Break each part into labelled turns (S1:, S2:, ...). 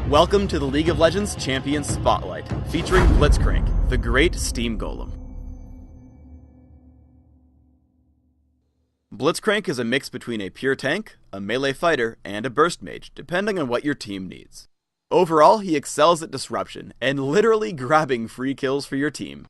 S1: Welcome to the League of Legends Champion Spotlight, featuring Blitzcrank, the great Steam Golem. Blitzcrank is a mix between a pure tank, a melee fighter, and a burst mage, depending on what your team needs. Overall, he excels at disruption, and literally grabbing free kills for your team.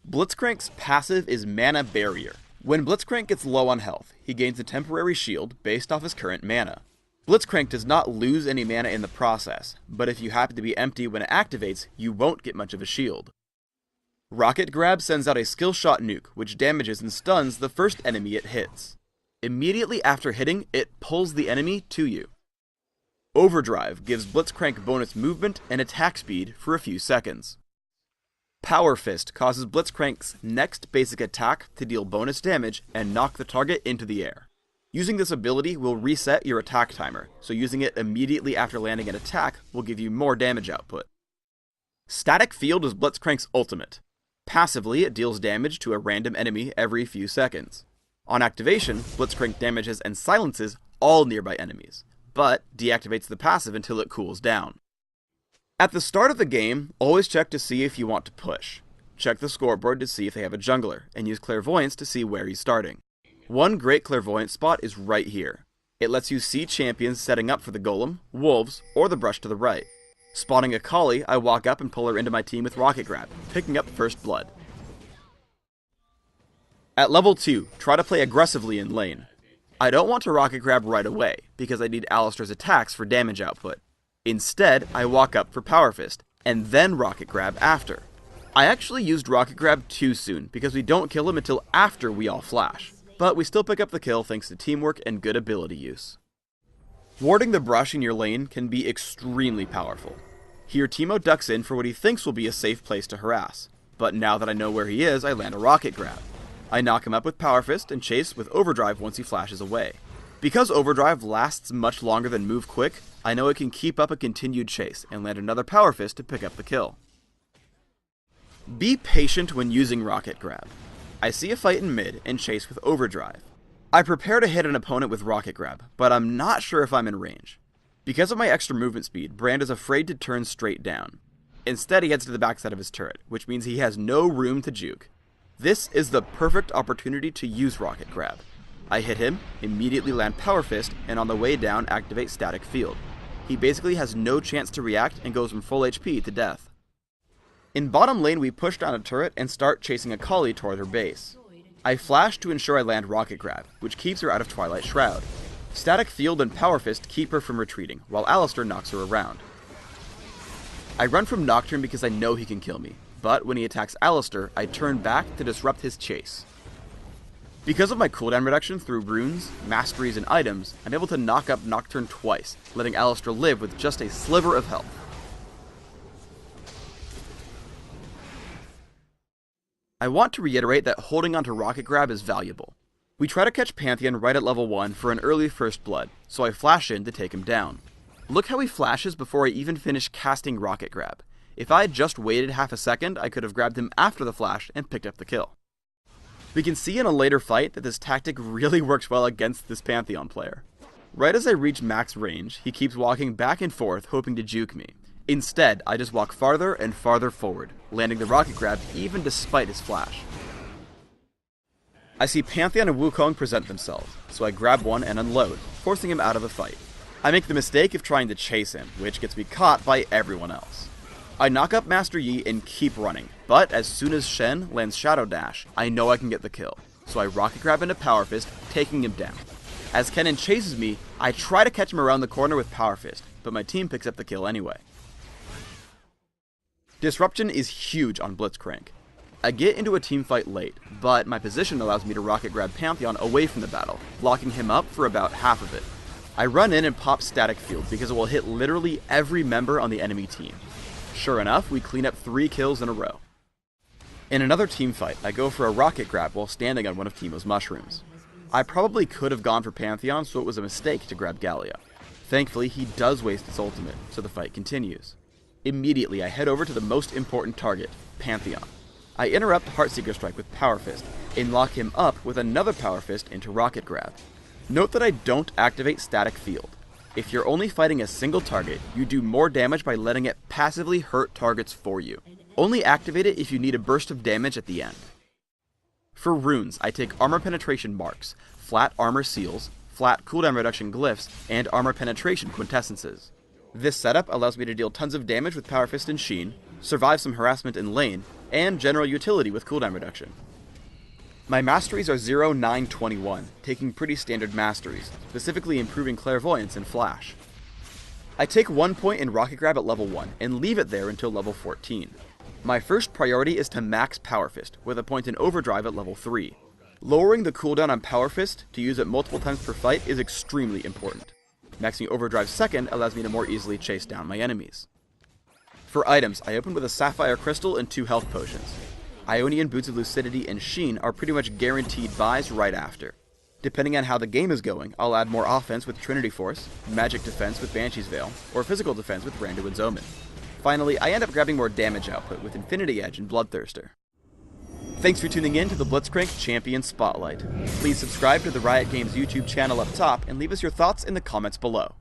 S1: Blitzcrank's passive is Mana Barrier. When Blitzcrank gets low on health, he gains a temporary shield based off his current mana. Blitzcrank does not lose any mana in the process, but if you happen to be empty when it activates, you won't get much of a shield. Rocket Grab sends out a skill shot nuke, which damages and stuns the first enemy it hits. Immediately after hitting, it pulls the enemy to you. Overdrive gives Blitzcrank bonus movement and attack speed for a few seconds. Power Fist causes Blitzcrank's next basic attack to deal bonus damage and knock the target into the air. Using this ability will reset your attack timer, so using it immediately after landing an attack will give you more damage output. Static Field is Blitzcrank's ultimate. Passively, it deals damage to a random enemy every few seconds. On activation, Blitzcrank damages and silences all nearby enemies, but deactivates the passive until it cools down. At the start of the game, always check to see if you want to push. Check the scoreboard to see if they have a jungler, and use Clairvoyance to see where he's starting. One great Clairvoyance spot is right here. It lets you see champions setting up for the Golem, Wolves, or the brush to the right. Spotting a Kali, I walk up and pull her into my team with Rocket Grab, picking up first blood. At level 2, try to play aggressively in lane. I don't want to Rocket Grab right away, because I need Alistar's attacks for damage output. Instead, I walk up for Power Fist, and then Rocket Grab after. I actually used Rocket Grab too soon, because we don't kill him until after we all flash. But we still pick up the kill thanks to teamwork and good ability use. Warding the brush in your lane can be extremely powerful. Here Teemo ducks in for what he thinks will be a safe place to harass, but now that I know where he is, I land a Rocket Grab. I knock him up with Power Fist and chase with Overdrive once he flashes away. Because Overdrive lasts much longer than Move Quick, I know it can keep up a continued chase and land another Power Fist to pick up the kill. Be patient when using Rocket Grab. I see a fight in mid and chase with Overdrive. I prepare to hit an opponent with Rocket Grab, but I'm not sure if I'm in range. Because of my extra movement speed, Brand is afraid to turn straight down. Instead, he heads to the backside of his turret, which means he has no room to juke. This is the perfect opportunity to use Rocket Grab. I hit him, immediately land Power Fist, and on the way down activate Static Field. He basically has no chance to react and goes from full HP to death. In bottom lane, we push down a turret and start chasing a Kali toward her base. I flash to ensure I land Rocket Grab, which keeps her out of Twilight Shroud. Static Field and Power Fist keep her from retreating, while Alistar knocks her around. I run from Nocturne because I know he can kill me, but when he attacks Alistar, I turn back to disrupt his chase. Because of my cooldown reduction through runes, masteries, and items, I'm able to knock up Nocturne twice, letting Alistar live with just a sliver of health. I want to reiterate that holding onto Rocket Grab is valuable. We try to catch Pantheon right at level 1 for an early first blood, so I flash in to take him down. Look how he flashes before I even finish casting Rocket Grab. If I had just waited half a second, I could have grabbed him after the flash and picked up the kill. We can see in a later fight that this tactic really works well against this Pantheon player. Right as I reach max range, he keeps walking back and forth hoping to juke me. Instead, I just walk farther and farther forward, landing the Rocket Grab even despite his flash. I see Pantheon and Wukong present themselves, so I grab one and unload, forcing him out of the fight. I make the mistake of trying to chase him, which gets me caught by everyone else. I knock up Master Yi and keep running, but as soon as Shen lands Shadow Dash, I know I can get the kill, so I Rocket Grab into Power Fist, taking him down. As Kennen chases me, I try to catch him around the corner with Power Fist, but my team picks up the kill anyway. Disruption is huge on Blitzcrank. I get into a teamfight late, but my position allows me to Rocket Grab Pantheon away from the battle, blocking him up for about half of it. I run in and pop Static Field because it will hit literally every member on the enemy team. Sure enough, we clean up 3 kills in a row. In another teamfight, I go for a Rocket Grab while standing on one of Teemo's mushrooms. I probably could have gone for Pantheon, so it was a mistake to grab Gallia. Thankfully, he does waste its ultimate, so the fight continues. Immediately, I head over to the most important target, Pantheon. I interrupt Heartseeker Strike with Power Fist, and lock him up with another Power Fist into Rocket Grab. Note that I don't activate Static Field. If you're only fighting a single target, you do more damage by letting it passively hurt targets for you. Only activate it if you need a burst of damage at the end. For runes, I take armor penetration marks, flat armor seals, flat cooldown reduction glyphs, and armor penetration quintessences. This setup allows me to deal tons of damage with Power Fist and Sheen, survive some harassment in lane, and general utility with cooldown reduction. My masteries are 0, 9, 21, taking pretty standard masteries, specifically improving clairvoyance and flash. I take 1 point in Rocket Grab at level 1, and leave it there until level 14. My first priority is to max Power Fist, with a point in Overdrive at level 3. Lowering the cooldown on Power Fist to use it multiple times per fight is extremely important. Maxing Overdrive second allows me to more easily chase down my enemies. For items, I open with a Sapphire Crystal and 2 health potions. Ionian Boots of Lucidity and Sheen are pretty much guaranteed buys right after. Depending on how the game is going, I'll add more offense with Trinity Force, magic defense with Banshee's Veil, or physical defense with Randuin's Omen. Finally, I end up grabbing more damage output with Infinity Edge and Bloodthirster. Thanks for tuning in to the Blitzcrank Champion Spotlight. Please subscribe to the Riot Games YouTube channel up top and leave us your thoughts in the comments below.